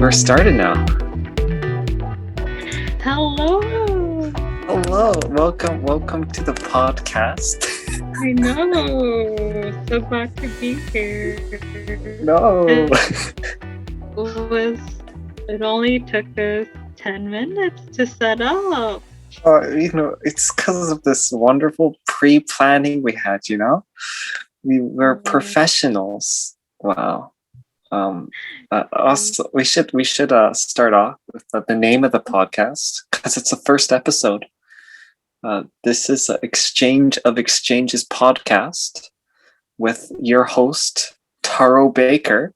we're started now. Hello. Hello, welcome to the podcast. I know. So glad to be here. No. It only took us 10 minutes to set up. It's because of this wonderful pre-planning we had, We were professionals. Wow. Also, we should start off with the name of the podcast because it's the first episode. This is Exchange of Exchanges podcast with your host Taro Baker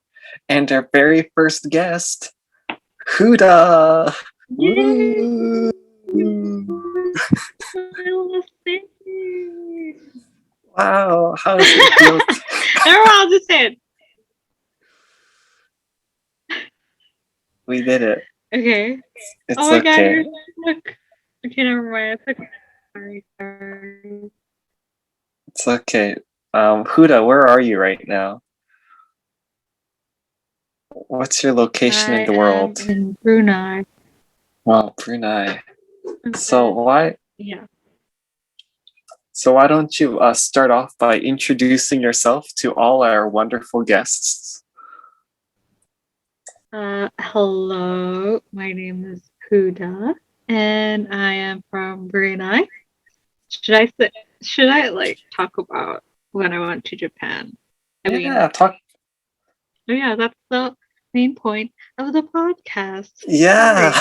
and our very first guest, Huda. Yay! Wow, how does it feel? Everyone just said. We did it. Okay. It's oh my okay. God, look. Okay, never mind. It's okay. Sorry. It's okay. Huda, where are you right now? What's your location in the world? In Brunei. Wow, Brunei. Okay. So why don't you start off by introducing yourself to all our wonderful guests? Hello, my name is Huda, and I am from Brunei. Should I talk about when I went to Japan? Talk. Oh yeah, that's the main point of the podcast. Yeah.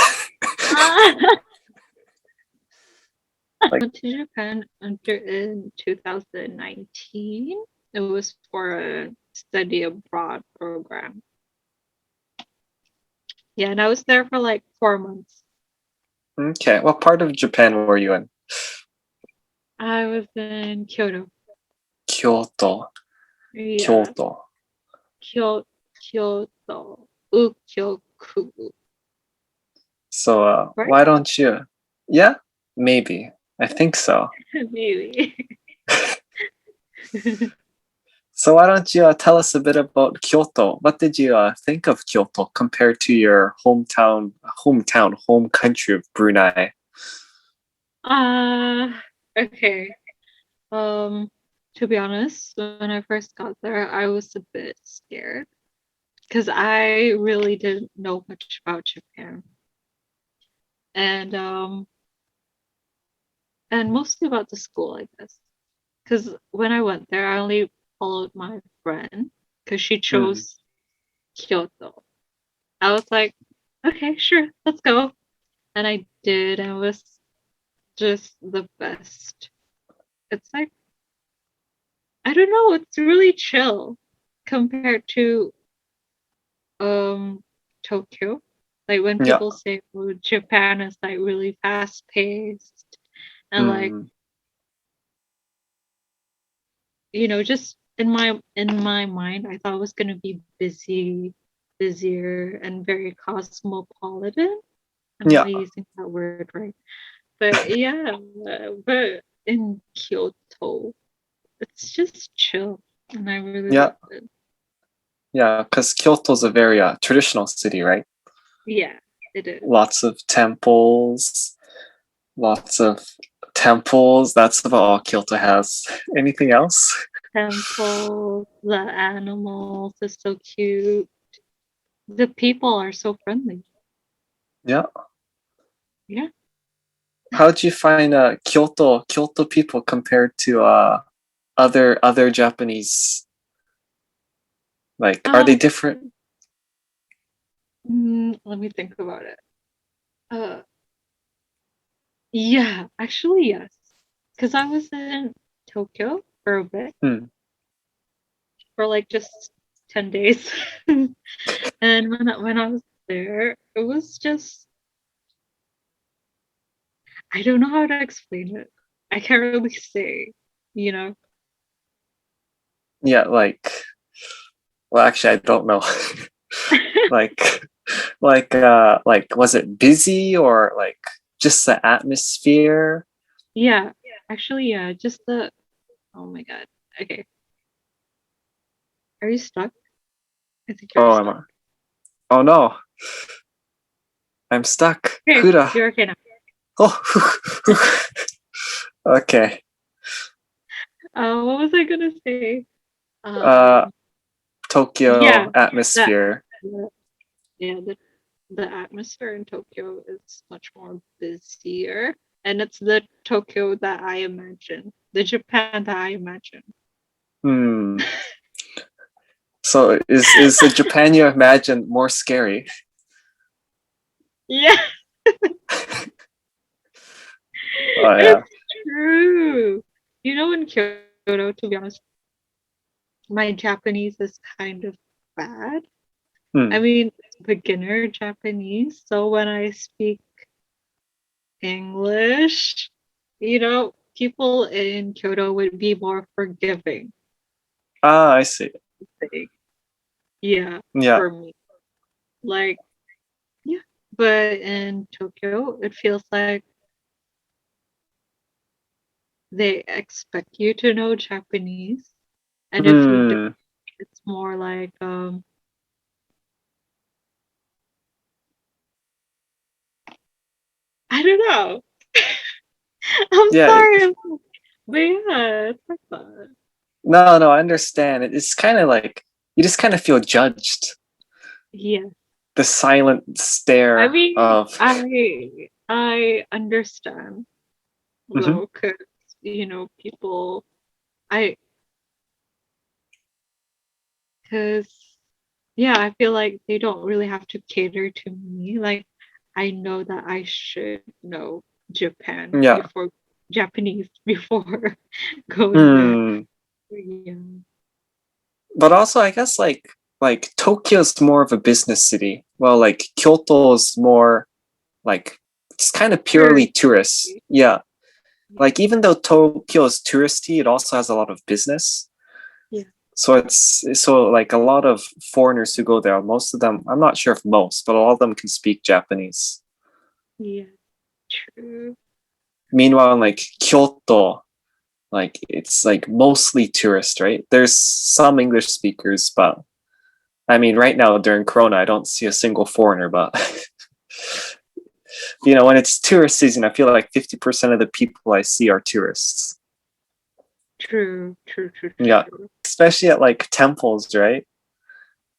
I went to Japan in 2019. It was for a study abroad program. Yeah, and I was there for like 4 months. Okay, what part of Japan were you in? I was in Kyoto. Kyoto. Yeah. Kyoto. Kyoto. Ukyoku. So, right? Why don't you? Yeah, maybe. I think so. Maybe. So why don't you tell us a bit about Kyoto? What did you think of Kyoto compared to your home country of Brunei? Okay. To be honest, when I first got there, I was a bit scared because I really didn't know much about Japan. And mostly about the school, I guess. Because when I went there, I only followed my friend because she chose Kyoto. I was like, okay, sure, let's go. And I did, and it was just the best. It's like, I don't know, it's really chill compared to Tokyo. Like when people say, oh, Japan is like really fast paced and like, just in my mind, I thought it was gonna be busier and very cosmopolitan. I'm not using that word right. But yeah, but in Kyoto, it's just chill, and I really love it. Yeah, because Kyoto's a very traditional city, right? Yeah, it is. Lots of temples. That's about all Kyoto has. Anything else? Temples, the animals are so cute. The people are so friendly. Yeah. Yeah. How'd you find Kyoto people compared to other Japanese? Like, are they different? Let me think about it. Yeah, actually, yes. Because I was in Tokyo for a bit. For like just 10 days. And when I was there, it was just, I don't know how to explain it. I can't really say, Yeah, well, actually, I don't know. like, was it busy or like just the atmosphere? Yeah, actually, yeah, just oh my God. Okay. Are you stuck? I think you're stuck. Oh no. I'm stuck. Okay, Huda. you're okay now. Oh, okay. What was I gonna say? Uh, Um, yeah, Tokyo that atmosphere. yeah, the atmosphere in Tokyo is much more busier, and it's the Tokyo that I imagine, the Japan that I imagine. Hmm. So is the Japan you imagine more scary? Yeah, Oh yeah. it's true. You know, in Kyoto, to be honest, my Japanese is kind of bad. I Hmm. mean, it's beginner Japanese, so when I speak English, people in Kyoto would be more forgiving. Ah, I see. Like, yeah, Yeah. for me. Like, yeah. But in Tokyo, it feels like they expect you to know Japanese. And if you don't, Hmm. it's more like, I don't know. I'm Yeah. sorry. But yeah, it's like that. No, no, I understand. It's kind of like you just kind of feel judged. Yeah. The silent I stare mean, of. I understand Mhm. though, because people I because yeah, I feel like they don't really have to cater to me. Like I know that I should know Yeah. Japanese before going there. Hmm. Yeah. But also, I guess like Tokyo's more of a business city. Well, like Kyoto is more like it's kind of purely Touristy. tourists. Yeah. Yeah. Like even though Tokyo is touristy, it also has a lot of business. Yeah. So so like a lot of foreigners who go there, most of them, I'm not sure if most, but a lot of them can speak Japanese. Yeah. True. Meanwhile, in like Kyoto, like it's like mostly tourist, right? There's some English speakers, but I mean, right now during Corona, I don't see a single foreigner. But when it's tourist season, I feel like 50% of the people I see are tourists. True. True. True. Yeah, True. especially at like temples, right?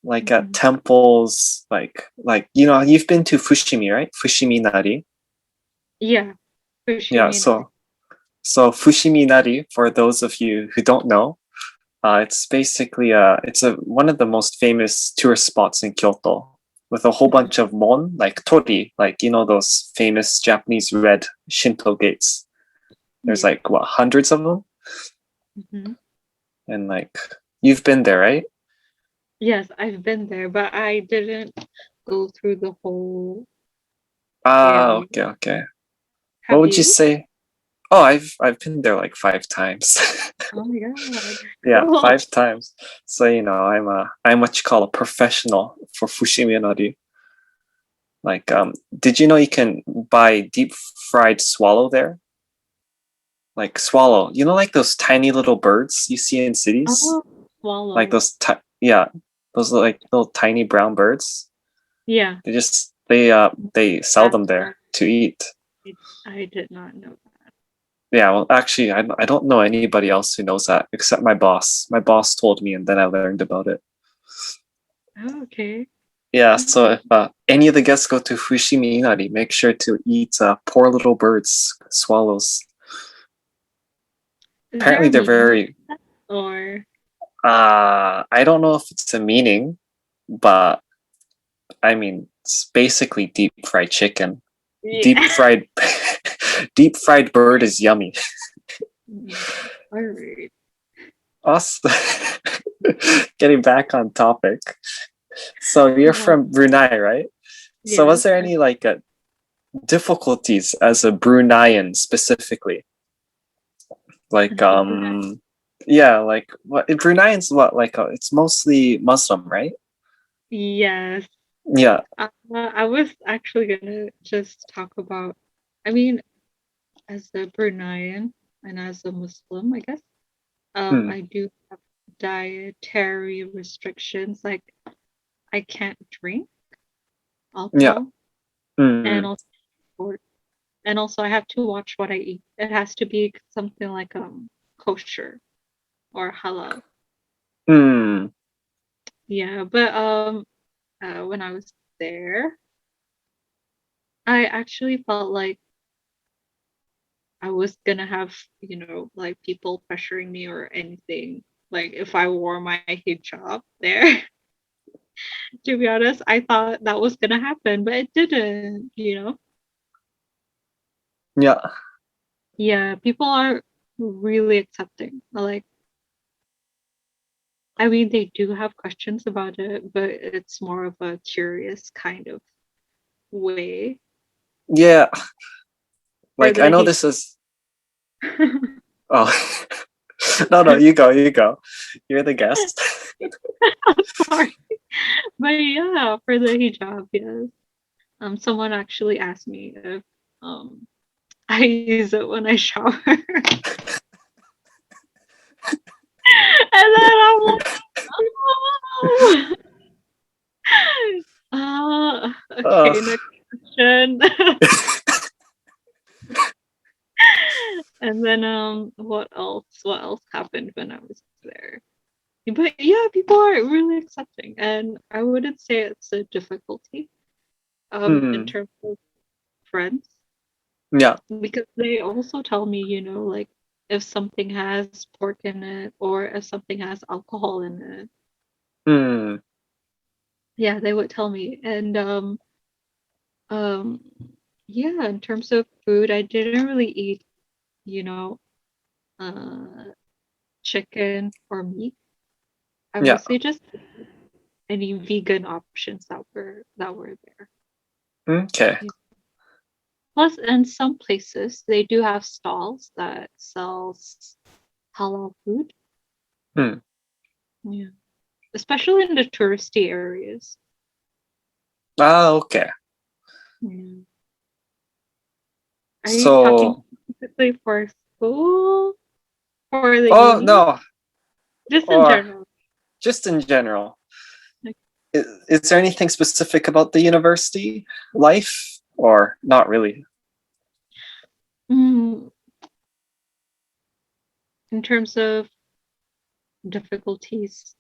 Like at Hmm. temples, like you've been to Fushimi, right? Fushimi Nari. Yeah. Yeah, Fushimi. so Fushimi Nari, for those of you who don't know, it's basically it's a one of the most famous tourist spots in Kyoto, with a whole bunch of mon, like tori, like those famous Japanese red Shinto gates. There's Yeah. like what, hundreds of them, Hmm. and like you've been there, right? Yes, I've been there, but I didn't go through the whole Ah, area. okay, okay. What Have would you you? say? Oh, I've been there like 5 times. Oh my god. Yeah, Cool. 5 times. So I'm what you call a professional for Fushimi Nori. Like, did you know you can buy deep fried swallow there? Like swallow, like those tiny little birds you see in cities, Oh, like swallow. yeah, those like little tiny brown birds. Yeah, They sell that's them there right. to eat. I did not know Yeah, well, actually, I don't know anybody else who knows that except my boss. My boss told me, and then I learned about it. that. Oh, okay. Yeah, so Okay. if any of the guests go to Fushimi Inari, make sure to eat poor little birds, swallows. Is there Apparently, a they're meaning very. or I don't know if it's a meaning, but I mean, it's basically deep fried chicken. Deep yeah? fried, deep fried bird is yummy. All right. Awesome. Getting back on topic. So you're Uh, from Brunei, right? So was yes. there any like difficulties as a Bruneian specifically? Like yeah, like what Bruneians what like it's mostly Muslim, right? Yes. Yeah. I was actually gonna just talk about. I mean, as a Bruneian and as a Muslim, I guess. Hmm. I do have dietary restrictions. Like I can't drink Yeah. alcohol. and Mm. also sport. And also I have to watch what I eat. It has to be something like kosher or halal. Mm. Yeah, but when I was there, I actually felt like I was gonna have, like people pressuring me or anything. Like if I wore my hijab there, to be honest, I thought that was gonna happen, but it didn't. Yeah. Yeah, people are really accepting. Like, I mean, they do have questions about it, but it's more of a curious kind of way Yeah. for Like I the know hijab. this is oh no, you go, you go. You're the guest. Sorry. But yeah, for the hijab, yes. Someone actually asked me if I use it when I shower. And then I'm like, oh. Oh. Okay, next question. And then what else? What else happened when I was there? But yeah, people are really accepting, and I wouldn't say it's a difficulty in Mm. terms of friends, Yeah. because they also tell me, like if something has pork in it or if something has alcohol in it. Mm. Yeah, they would tell me. And um yeah, in terms of food, I didn't really eat, you know, uh chicken or meat. I Yeah. mostly just any vegan options that were there. Okay. Yeah. Plus, in some places, they do have stalls that sells halal food. Mm. Yeah, especially in the touristy areas. Ah, okay. Yeah. Are you talking So, specifically for school, for the oh uni, no, just in or general? just in general. Like, Is there anything specific about the university life, or not really? mm, in terms of difficulties,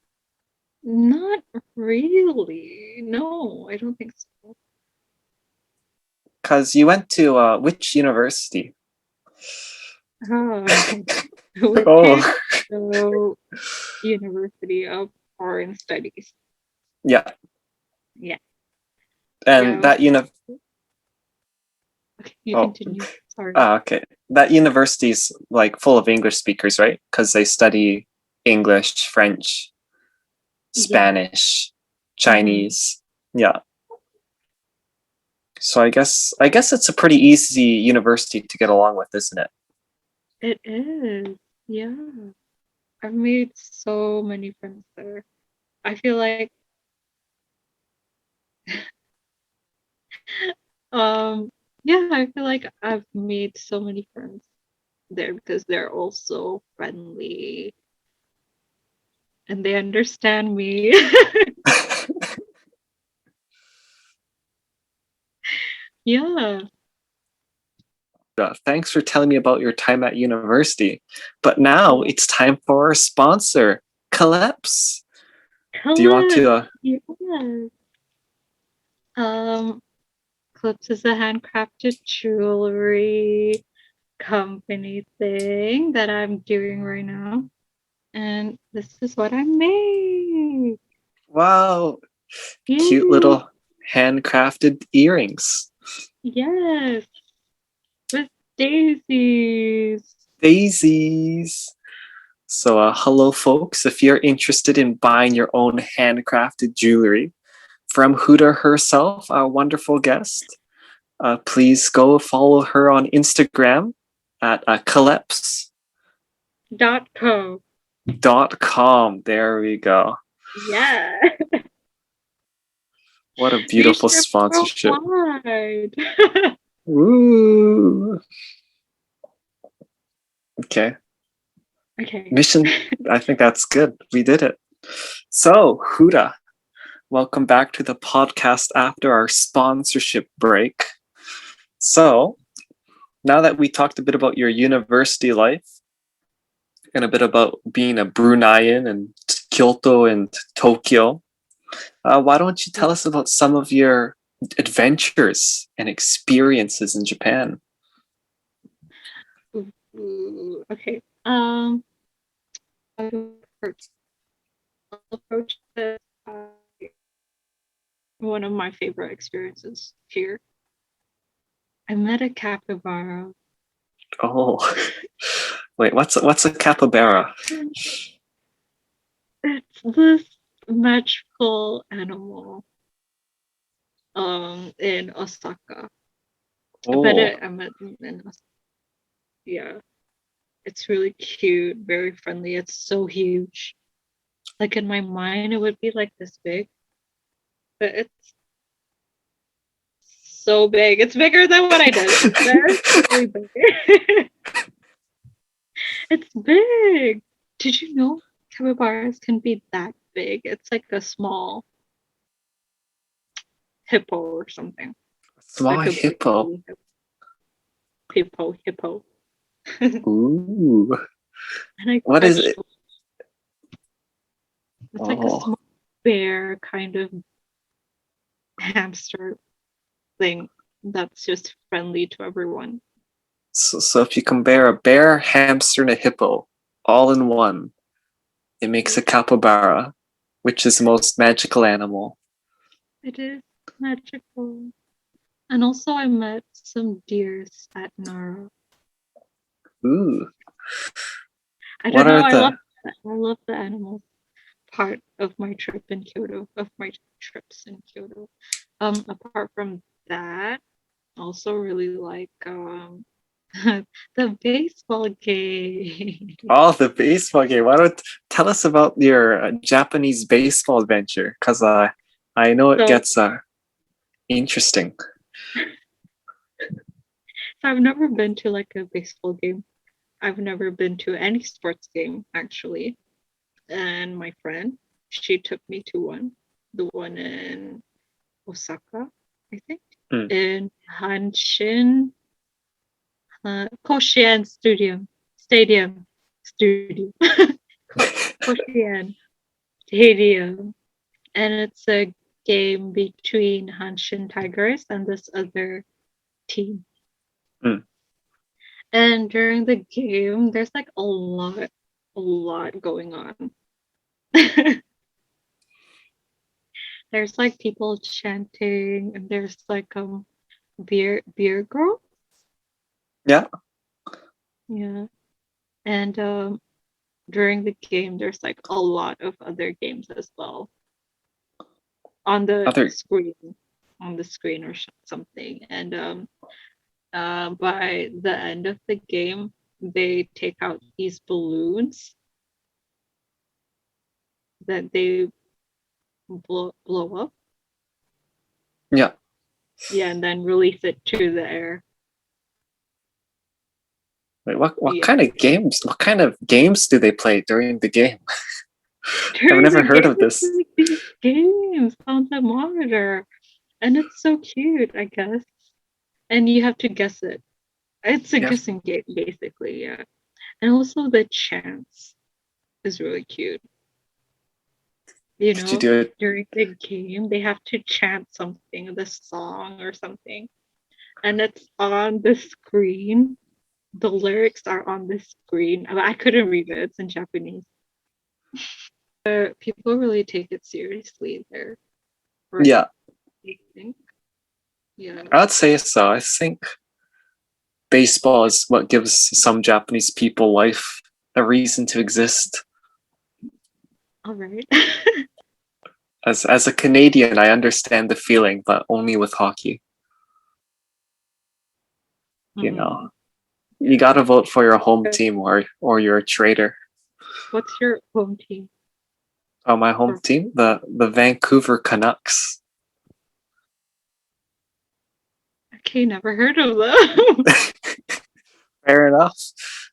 not really. No, I don't think so. Because you went to which university? Oh, which is Oh, the University of Foreign Studies. yeah, Yeah, and yeah. that Okay, you oh, continue. Sorry. okay, that university's like full of English speakers, right? Because they study English, French, Yeah. Spanish, Mm-hmm. Chinese. Yeah. So I guess it's a pretty easy university to get along with, isn't it? It is. Yeah. I've made so many friends there. I feel like um yeah, I feel like I've made so many friends there because they're also friendly and they understand me. Yeah. Thanks for telling me about your time at university. But now Oh, it's time for our sponsor, Collapse. Do you want Clips. to? Yes. Um, Clips is a handcrafted jewelry company thing that I'm doing right now. And this is what I made. Wow, cute Yay! little handcrafted earrings. Yes, with daisies. Daisies. So, hello, folks. If you're interested in buying your own handcrafted jewelry from Huda herself, our wonderful guest, please go follow her on Instagram at .co. calepsdot.com. There we go. Yeah. What a We beautiful ship sponsorship. worldwide. Woo. Okay. Okay. Mission, I think that's good. We did it. So, Huda, Welcome back to the podcast after our sponsorship break. So, now that we talked a bit about your university life and a bit about being a Bruneian and Kyoto and Tokyo, why don't you tell us about some of your adventures and experiences in Japan? Okay. I'll approach this. One of my favorite experiences here. I met a capybara. Oh, wait, what's a capybara? It's this magical animal in Osaka. Oh, I met them in Osaka. Yeah. It's really cute, very friendly. It's so huge. Like in my mind it would be like this big, but it's so big. It's bigger than what I did. It's really big. It's big. Did you know capybaras can be that big? It's like a small hippo or something. small Like a hippo. baby hippo. Ooh, And I what is touched it? it's like a Oh, small bear kind of hamster thing that's just friendly to everyone. so if you compare a bear, hamster, and a hippo all in one, it makes a capybara, which is the most magical animal. It is magical. And also I met some deers at Nara. Ooh, I what don't know, are the? I love the animals part of my trip in Kyoto, of my trips in Kyoto. Apart from that, also really like the baseball game. Oh, the baseball game. Why don't tell us about your Japanese baseball adventure? Because I know it So, gets interesting. so I've never been to like a baseball game. I've never been to any sports game actually. And my friend, she took me to one, the one in Osaka, I think, Mm. in Hanshin Koshien Stadium, Koshien Stadium, and it's a game between Hanshin Tigers and this other team. Mm. And during the game, there's like a lot going on. There's like people chanting, and there's like beer girl, Yeah. yeah, and during the game, there's like a lot of other games as well on the Other. screen, or something. And by the end of the game, they take out these balloons that they blow up, Yeah. yeah, and then release it to the air. Wait, what Yeah. kind of games? What kind of games do they play during the game? I've During never the heard game, of it's this. like these games on the monitor, and it's so cute, I guess. And you have to guess it. It's a Yeah. guessing game, basically, yeah. And also the chants is really cute. You Did you know, do it? during the game, they have to chant something, the song or something, and it's on the screen. The lyrics are on the screen. I couldn't read it, it's in Japanese. People really take it seriously there, right? Yeah, I think. Yeah. I'd say so. I think baseball is what gives some Japanese people life, a reason to exist. All right. As a Canadian, I understand the feeling, but only with hockey. You know, you Yeah. gotta vote for your home team, or you're a traitor. What's your home team? Oh, my home team, the Vancouver Canucks. Okay, never heard of them. Fair enough.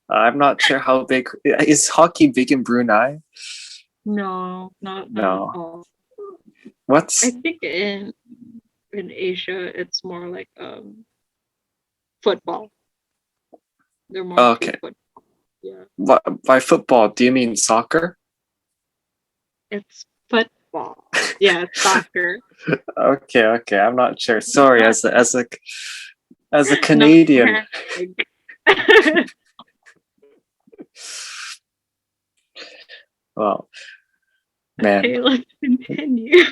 I'm not sure how big is hockey big in Brunei. No, not at No, all. What's think in Asia it's more like football. They're more into okay? football. Yeah, By football, do you mean soccer? it's football. Yeah, it's soccer. Okay. I'm not sure. Sorry, Not as a not Canadian. rag. Well, man, Okay, let's continue.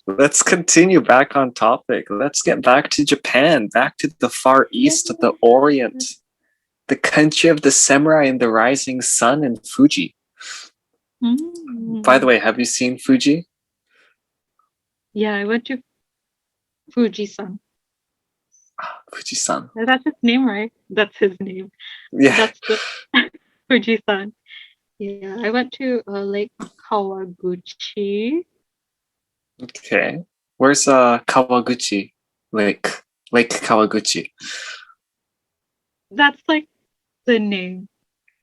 let's continue back on topic. Let's get back to Japan, back to the far Yeah. east of the Orient, the country of the samurai and the rising sun and Fuji. By the Mm. way, have you seen Fuji? Yeah, I went to Fuji-san. Fuji-san. That's his name, right? That's his name. Yeah. That's the Fuji-san. Yeah, I went to Lake Kawaguchi. Okay. Where's Kawaguchi Lake? Lake Kawaguchi. That's like the name.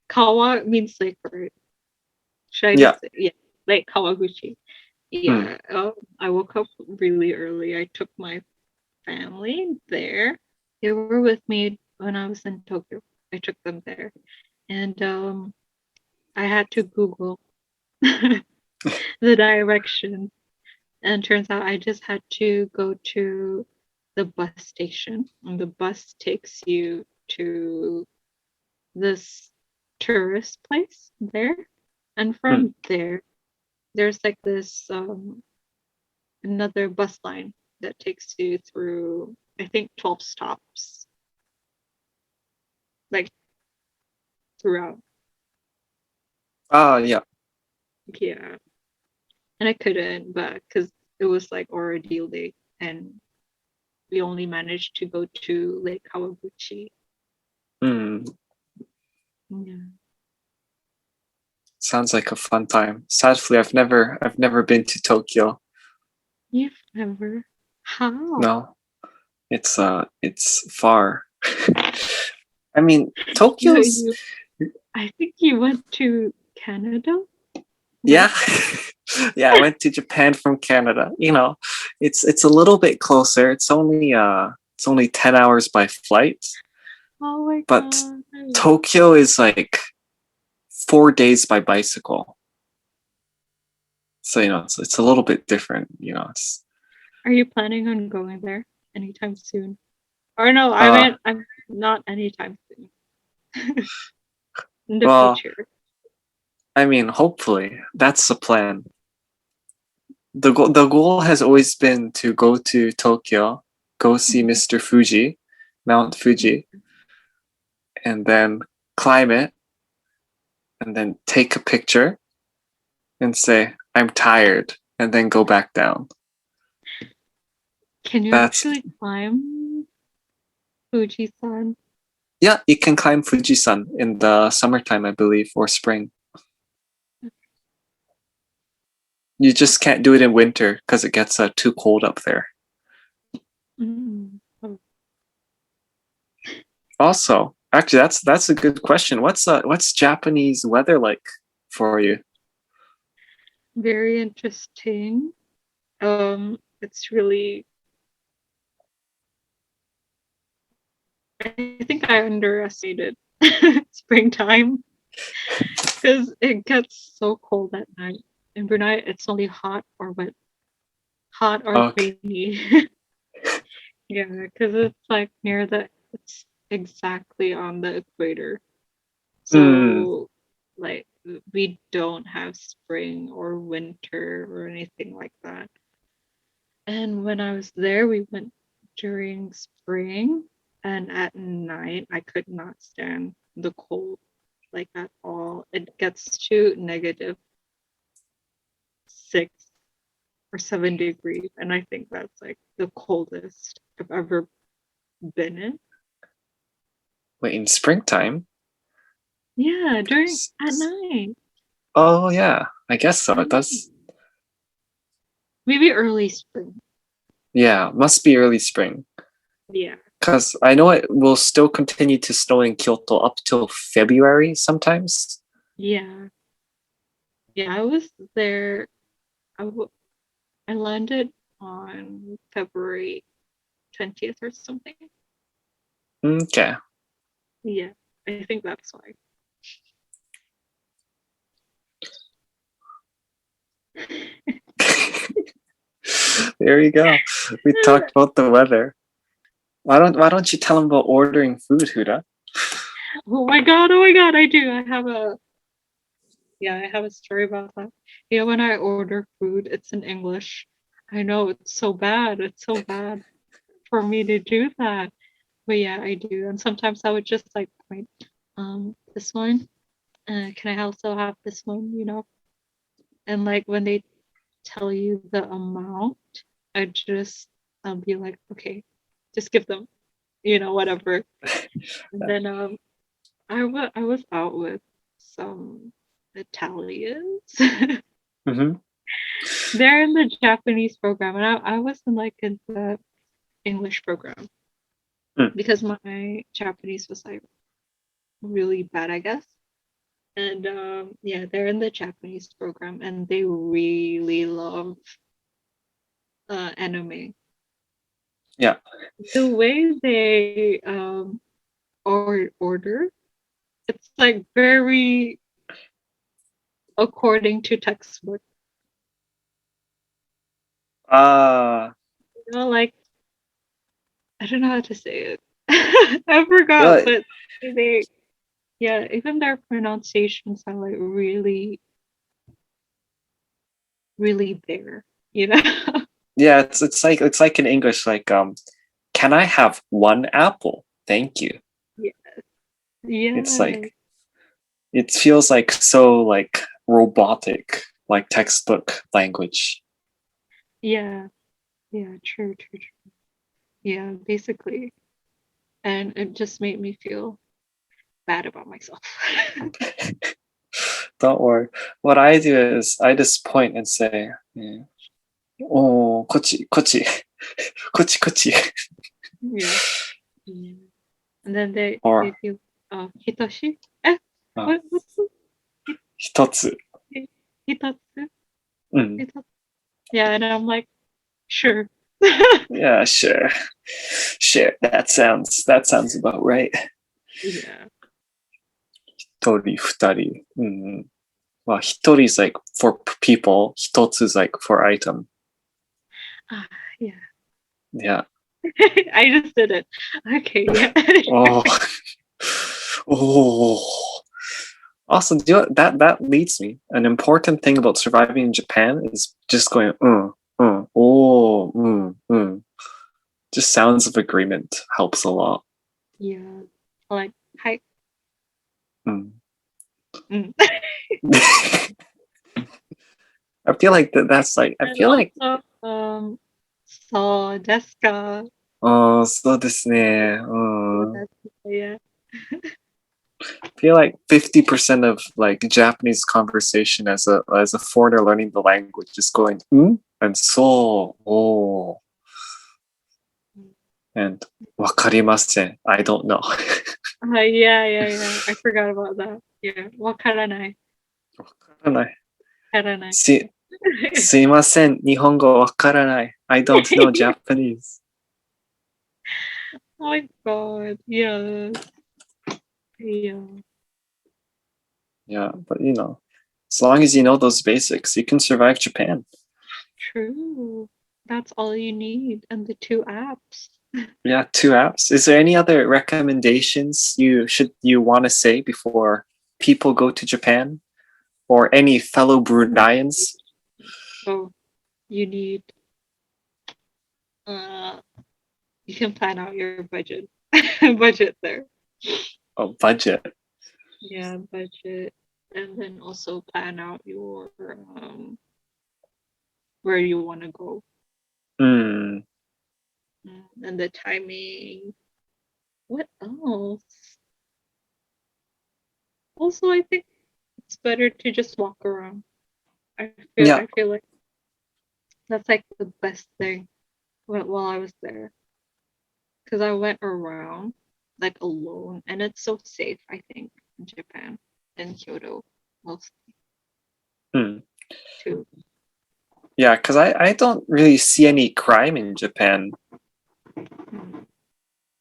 Kawa means lake, right? Should I Yeah. just say, yeah, Lake Kawaguchi. Hmm. Yeah, I woke up really early. I took my family there. They were with me when I was in Tokyo. I took them there, and I had to Google the direction, and turns out I just had to go to the bus station, and the bus takes you to this tourist place there, and from there, there's like this another bus line that takes you through, I think, 12 stops, like throughout. Yeah. Yeah. And I couldn't, but because it was like already late and we only managed to go to Lake Kawaguchi. Hmm. Yeah. Sounds like a fun time. Sadly, I've never been to Tokyo. You've never? How? No, it's far. I mean, You, Tokyo's you, I think you went to Canada? yeah. Yeah, I went to Japan from Canada. It's a little bit closer. It's only 10 hours by flight, Oh my but god. Tokyo is like 4 days by bicycle. So, it's a little bit different. Are you planning on going there anytime soon? Or no, I Uh, meant I'm not anytime soon. In the well, future. I mean, hopefully that's the plan. The goal has always been to go to Tokyo, go see Mhm. Mr. Fuji, Mount Fuji, and then climb it, and then take a picture and say, I'm tired, and then go back down. Can you That's, actually climb Fuji-san? yeah, you can climb Fujisan in the summertime, I believe, or spring. You just can't do it in winter because it gets too cold up there. Mm. Oh, Also, actually, that's a good question. What's Japanese weather like for you? very interesting. It's really, I think I underestimated springtime because it gets so cold at night. In Brunei, it's only hot or Okay. rainy. Yeah, because it's exactly on the equator. Hmm. So, like, we don't have spring or winter or anything like that. And when I was there, we went during spring, and at night, I could not stand the cold like at all. It gets to -6 or 7 degrees, and I think that's like the coldest I've ever been in. Wait, in springtime? Yeah, during at night. Oh yeah, I guess so. At It does. night. Maybe early spring. Yeah, must be early spring. Yeah. Because I know it will still continue to snow in Kyoto up till February sometimes. Yeah. Yeah, I was there. I w- I landed on February 20th or something. Okay. Yeah, I think that's why. There you go. We talked about the weather. Why don't you tell them about ordering food, Huda? Oh my god, I do. I have a story about that. Yeah, when I order food, it's in English. I know it's so bad. It's so bad for me to do that. But yeah, I do. And sometimes I would just like point, this one. Can I also have this one, And like when they tell you the amount, I'll be like, okay, just give them, whatever. And then I was out with some Italians. Mm-hmm. They're in the Japanese program, and I was in the English program Mm. because my Japanese was like really bad, I guess. And yeah, they're in the Japanese program, and they really love anime. Yeah. The way they order, it's like very according to textbook. Uh, Like I don't know how to say it. I forgot, yeah, but they yeah, even their pronunciations are like really, really there, you know? yeah. It's like in English, like can I have one apple? Thank you. Yeah, It's yeah, like it feels like so like robotic, like textbook language. yeah, yeah, true, true, true. Yeah, basically. And it just made me feel bad about myself. Don't worry. What I do is I just point and say, "Oh, kochi, kochi, kochi, kochi," Yeah. Yeah. And then they or feel Hitoshi? Eh, uh, what's the hitotsu. Hitatsu? Mm. Hitatsu? Yeah, and I'm like, sure. Yeah, sure, sure. That sounds about right. Yeah. 一人、二人。うん。まあ、一人 is like for people, 一つ is like for item. Ah, yeah. Yeah. I just did it. Okay, yeah. Oh. Oh. Also, that leads me. An important thing about surviving in Japan is just going, oh, Just sounds of agreement helps a lot. Yeah. Like, hi. Mm. Mm. I feel like that's like, I And feel like, also, so desu ka? oh, そうですね。So desu ka, yeah. I feel like 50% of like Japanese conversation as a foreigner learning the language is going and so oh and わかりません. I don't know. Yeah, yeah, yeah. I forgot about that. Yeah. Wakaranai. わからない. Karanai. すいません. 日本語わからない. I don't know Japanese. Oh my god. Yeah. Yeah. Yeah, but as long as you know those basics, you can survive Japan. True. That's all you need. And the two apps. Yeah, 2 apps. Is there any other recommendations you want to say before people go to Japan? Or any fellow Bruneians? So you need uh you can plan out your budget. Budget there. Oh, budget. Yeah, budget. And then also plan out your where you want to go. Hmm. And the timing. What else? Also, I think it's better to just walk around. Yeah. I feel like that's like the best thing while I was there because I went around like alone and it's so safe. I think in Japan and Kyoto mostly Hmm. too. Yeah, because I don't really see any crime in Japan. Mm.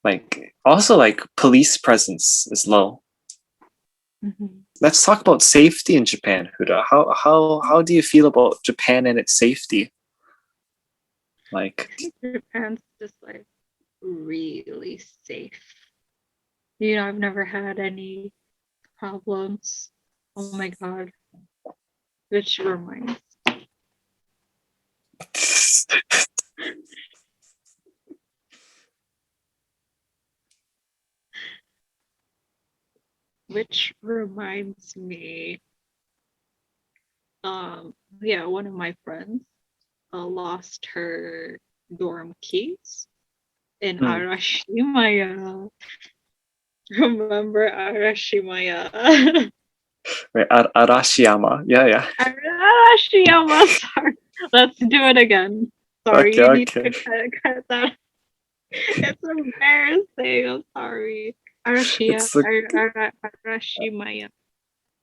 Like also like police presence is low. Mhm. Let's talk about safety in Japan, Huda. How do you feel about Japan and its safety? Like, I think Japan's just like really safe. You know, I've never had any problems. Oh my god. Which reminds which reminds me, yeah, one of my friends lost her dorm keys in hmm, Arashimaya. Remember Arashimaya? wait, Arashiyama. Yeah, yeah. Arashiyama, sorry. Let's do it again. Sorry, Okay, you need okay. to cut that. It's embarrassing. I'm sorry. It's a Arashimaya.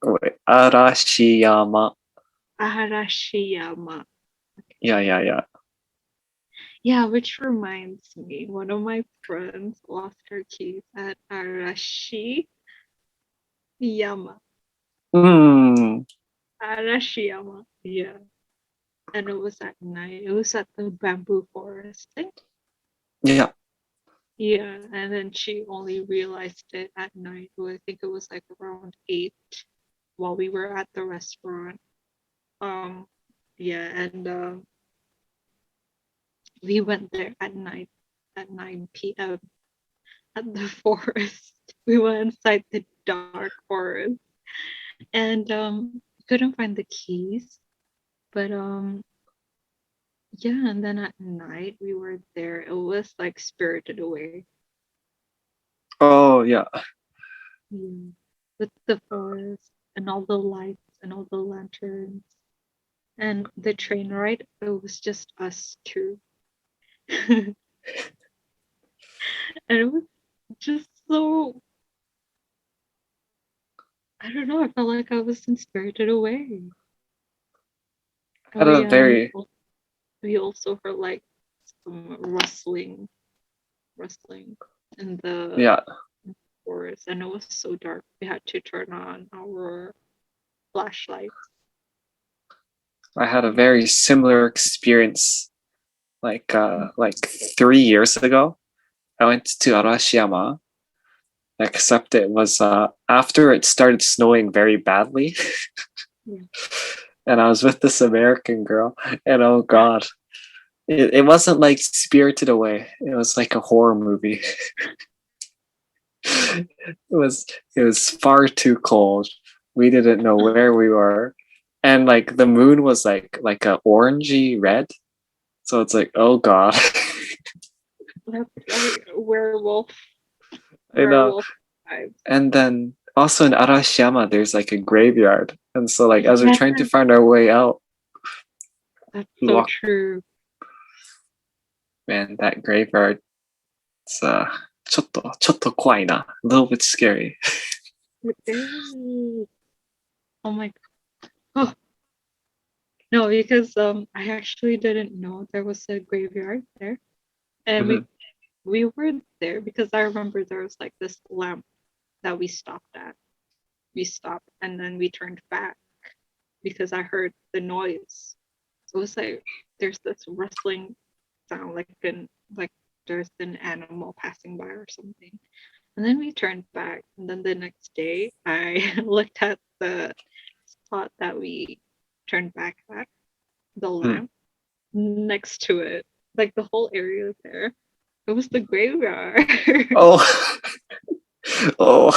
wait, Arashiyama. Arashiyama. Yeah, yeah, yeah. Yeah, which reminds me, one of my friends lost her keys at Arashiyama. Hmm. Arashiyama. Yeah. And it was at night. It was at the bamboo forest thing. Yeah. Yeah. And then she only realized it at night. I think it was like around 8 while we were at the restaurant. Um, yeah, and we went there at night at 9 p.m. at the forest. We went inside the dark forest and couldn't find the keys. But yeah, and then at night we were there. It was like Spirited Away. Oh, yeah. Yeah. With the forest and all the lights and all the lanterns and the train ride. It was just us two. And it was just so, I don't know, I felt like I was in Spirited Away. Oh Had a yeah, and very we also heard like some rustling in the yeah. forest, and it was so dark. We had to turn on our flashlights. I had a Yeah. very similar experience like 3 years ago. I went to Arashiyama, except it was after it started snowing very badly. Yeah. And I was with this American girl, and oh god, it wasn't like Spirited Away. It was like a horror movie. It was far too cold. We didn't know where we were, and like the moon was like a orangey red. So it's like, oh god. That's like I know. werewolf vibes. And then also in Arashiyama, there's like a graveyard, and so like as we're Yes, trying to find our way out, that's we so walk. true. Man, that graveyard. It's ちょっと怖いな. A little bit scary. It is. Oh my god. Oh, no, because I actually didn't know there was a graveyard there. And Mhm. we were there because I remember there was like this lamp that we stopped at. We stopped and then we turned back because I heard the noise. So it was like there's this rustling sound like there's an animal passing by or something. And then we turned back and then the next day I looked at the spot that we turned back at, the Mm. lamp next to it. Like the whole area there. It was the graveyard. Oh, oh,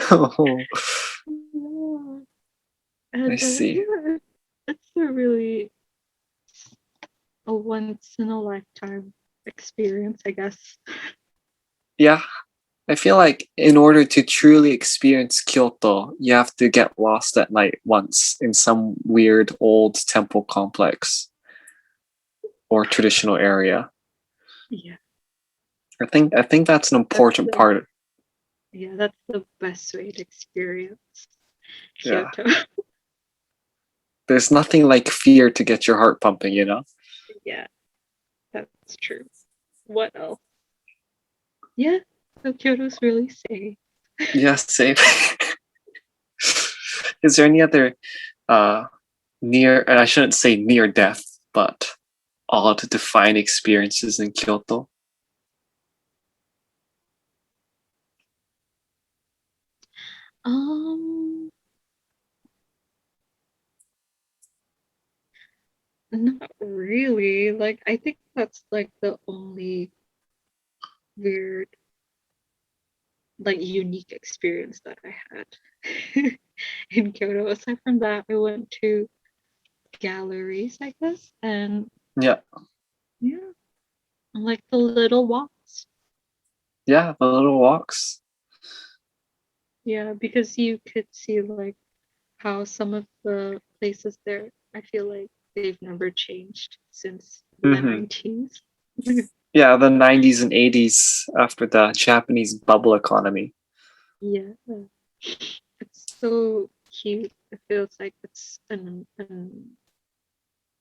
oh. Yeah. I And see. yeah, it's a really a once in a lifetime experience, I guess. Yeah, I feel like in order to truly experience Kyoto, you have to get lost at night once in some weird old temple complex or traditional area. Yeah, I think that's an that's important the part. yeah, that's the best way to experience Yeah. Kyoto. There's nothing like fear to get your heart pumping, you know? Yeah, that's true. What else? Yeah, so Kyoto's really safe. Yeah, same. Is there any other near, and I shouldn't say near death, but odd defining experiences in Kyoto? Um, Not really. Like, I think that's like the only weird, like, unique experience that I had in Kyoto. Aside from that, I went to galleries, I guess, and Yeah, yeah, like the little walks. yeah, the little walks. Yeah, because you could see like how some of the places there, I feel like they've never changed since the Hmm. 90s. Yeah, the 90s and 80s after the Japanese bubble economy. Yeah, it's so cute. It feels like it's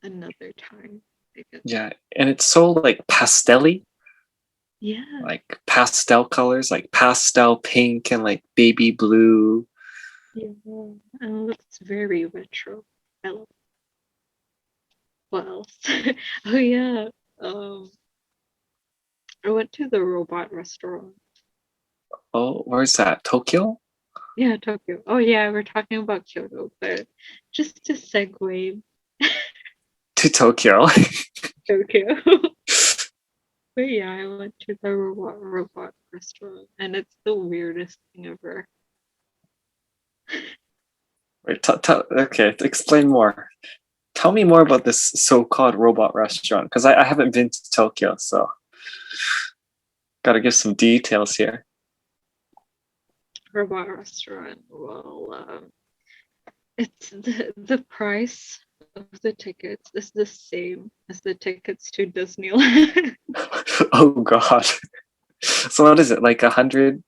another time, I guess. Yeah, and it's so like pastelly, Yeah, like pastel colors, like pastel pink and like baby blue. yeah, and it looks very retro. I love what else? Oh yeah, um, I went to the robot restaurant. Oh, where's that? Tokyo? Yeah, Tokyo. Oh yeah, we're talking about Kyoto, but just to segue To Tokyo. Tokyo. But yeah, I went to the robot restaurant, and it's the weirdest thing ever. Wait, okay, explain more. Tell me more about this so-called robot restaurant because I haven't been to Tokyo, so gotta give some details here. Robot restaurant. Well, it's the price of the tickets is the same as the tickets to Disneyland. Oh God. So what is it, like 100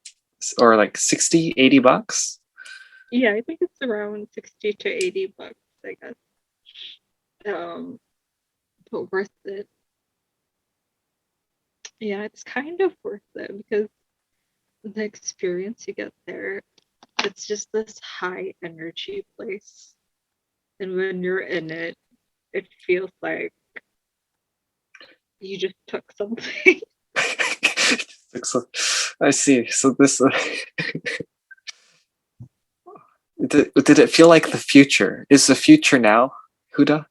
or like 60, 80 bucks? Yeah, I think it's around 60 to 80 bucks, I guess. Um, but worth it. Yeah, it's kind of worth it because the experience you get there, it's just this high energy place. And when you're in it, it feels like you just took something. So, I see. So this did it feel like the future? Is the future now, Huda?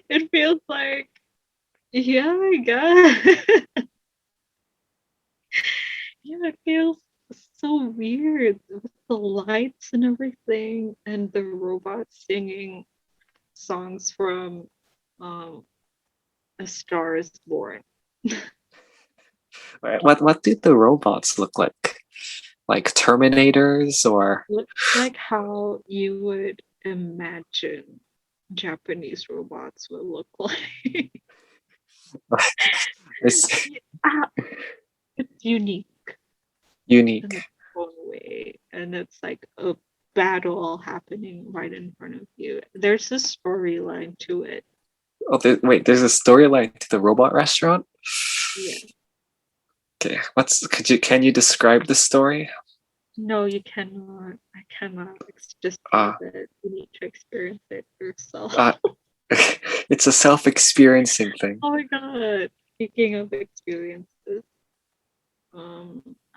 It feels like, yeah, I guess. Yeah, it feels so weird with the lights and everything, and the robots singing songs from um, A Star is Born. What did the robots look like? Like Terminators or Looks like how you would imagine Japanese robots would look like. it's Yeah, it's unique in unique? its own way, and it's like a battle happening right in front of you. There's a storyline to it. Oh, wait, there's a storyline to the robot restaurant. Yeah. Okay, can you describe the story? No, you cannot. I cannot Uh, describe it. You need to experience it yourself. uh, it's a self-experiencing thing. Oh my god. Speaking of experiences,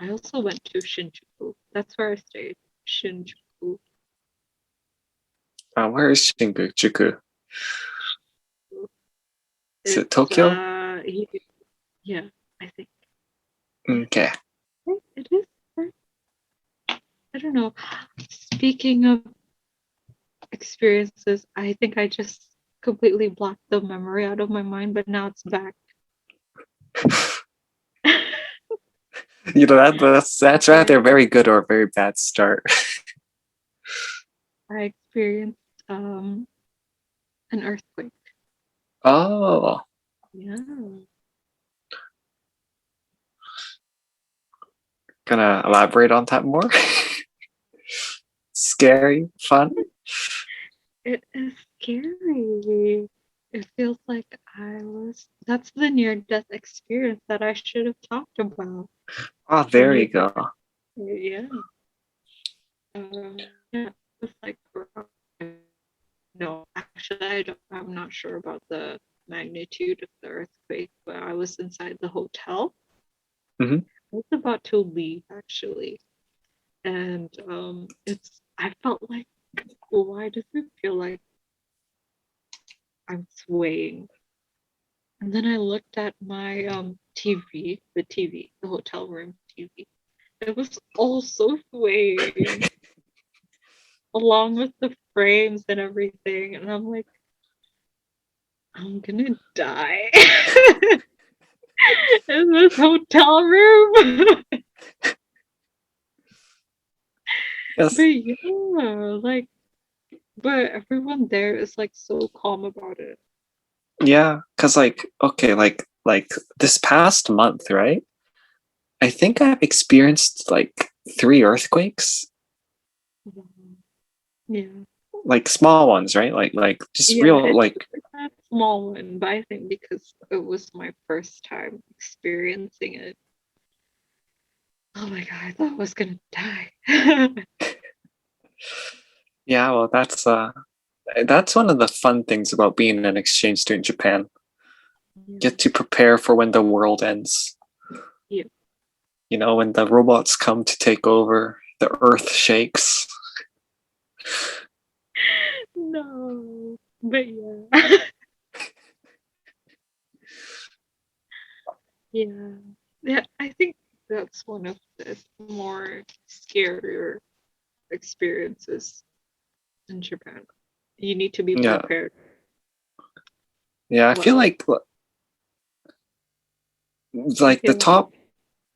I also went to Shinjuku. That's where I stayed. Shinjuku. Where is Shinjuku? Is it It's Tokyo? yeah, I think. Yeah, Okay. right, it is. Right. I don't know. Speaking of experiences, I think I just completely blocked the memory out of my mind, but now it's back. You know that's Yeah, either a very good or a very bad start. I experienced an earthquake. Oh, Yeah. gonna elaborate on that more? scary, fun? It is scary. It feels like that's the near-death experience that I should have talked about. Oh, there you go. Yeah. Yeah, it's like, no, actually, I'm not sure about the magnitude of the earthquake, but I was inside the hotel. Mhm. I was about to leave, actually. And I felt like, why does it feel like I'm swaying? And then I looked at my TV, the hotel room TV. It was also swaying along with the frames and everything. And I'm like, I'm gonna die in this hotel room. Yes. But yeah, like, but everyone there is like so calm about it. Yeah, because okay, like this past month, right? I think I've experienced like 3 earthquakes, Yeah. like small ones, right? Like just Yeah, real like it's not a small one, but I think because it was my first time experiencing it. Oh my god, I thought I was gonna die. yeah, well that's one of the fun things about being an exchange student in Japan. Get to prepare for when the world ends. Yeah. You know, when the robots come to take over, the earth shakes. No, but yeah. Yeah. Yeah, I think that's one of the more scarier experiences in Japan. You need to be Yeah. prepared. Yeah, I feel Well, I like feel like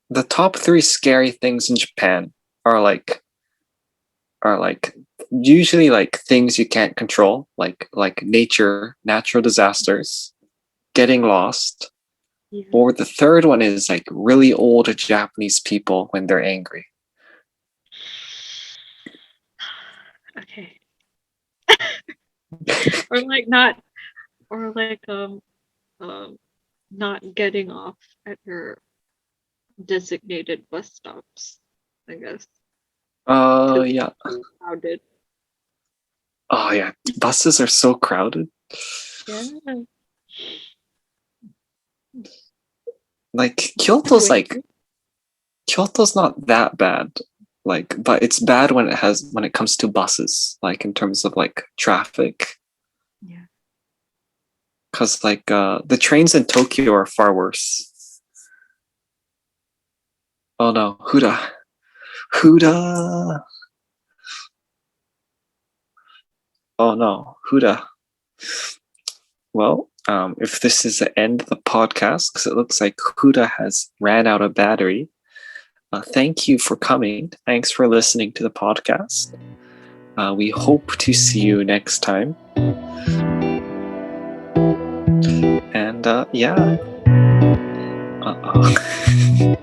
the top 3 scary things in Japan are like usually like things you can't control, like natural disasters, getting lost, yeah. or the third one is like really old Japanese people when they're angry. Okay. Or like not or like um not getting off at your designated bus stops, I guess. Because Yeah. it's so crowded. Oh yeah, buses are so crowded. Yeah. Like Wait. Kyoto's not that bad. Like, but it's bad when it comes to buses, like in terms of like traffic. Yeah. Because like the trains in Tokyo are far worse. Oh no, Huda. Oh no, Huda. Well, if this is the end of the podcast, because it looks like Huda has ran out of battery. Thank you for coming. Thanks for listening to the podcast. We hope to see you next time. And yeah. Uh-oh.